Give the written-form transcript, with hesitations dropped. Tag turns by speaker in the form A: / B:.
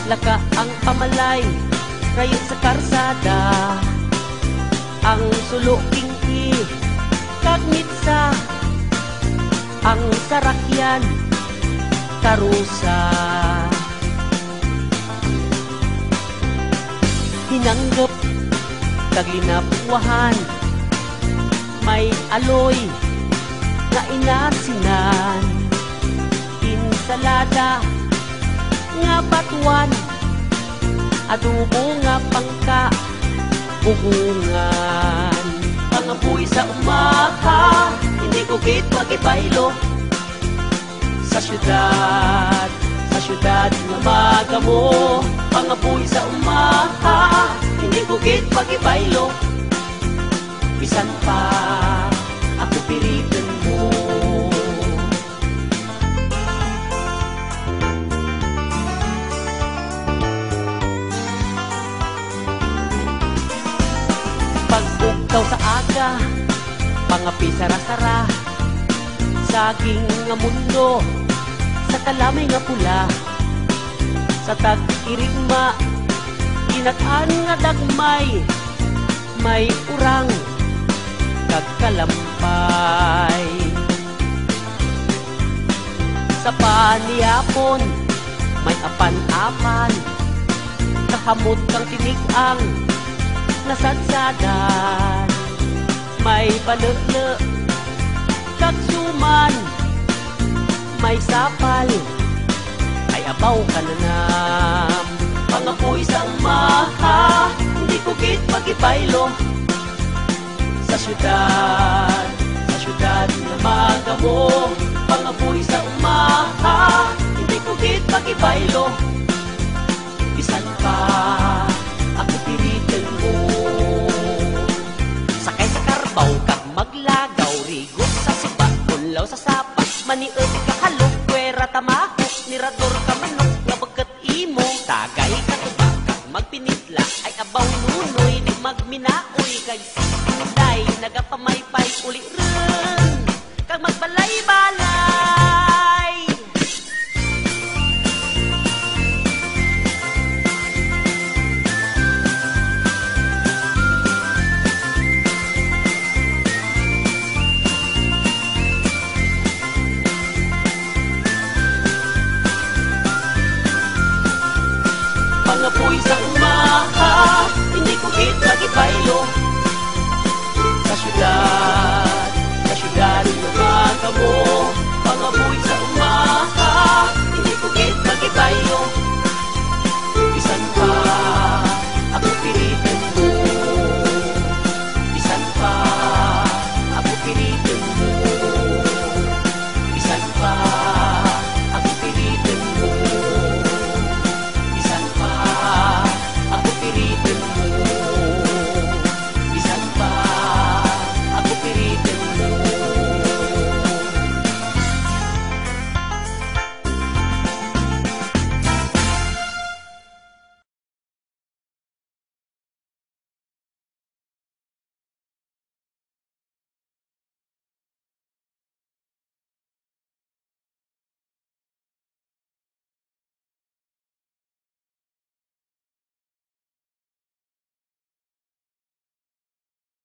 A: laka ang pamalay, rayo sa karsada. Ang suluking kagnitsa, ang sarakyan, karusa. Hinanggap, kaglinapuhan, may aloy, na inasinan. Insalada, nga batuan, adobo nga pangka, bugungan. Pangapoy sa umaha, hindi ko git magibaylo. Sa syudad nga magamo. Pangapoy sa umaha, hindi ko git magibaylo. Bisan pa, ako pilitin mo. Pagbugtaw sa aga, pangapi sara-sara, saging nga mundo, sa kalamay nga pula. Sa tag-irigma, inat-an nga dagmay, may urang, kagkalampay. Sa paniyapon, may apan-apan, kahamot kang tinigang, nasadsadan. May balele, kagsuman, may sapal, ay abaw ka na nam. Pangapoy sa umaha, hindi ko git magibaylo. Sa syudad na magamo. Pangapoy sa umaha, hindi ko git magibaylo. Bisan pa, ako pilitin mo. Sakay sa karbaw, kag maglagaw, rigot sa suba, kulaw sa sapat, maniod ka halo, kwera tamaho, nirador ka manok, nga bagkat imo, tagay ka tuba, kag magpinitla, ay abaw nunoy, di magminaoy, kay sikulay, nagapamaypay, uli rin, kag magbalay-balay. Pangapoy sa umaha, hindi ko git magibaylo. Sa syudad na magamo. Pangapoy sa umaha, hindi ko git magibaylo.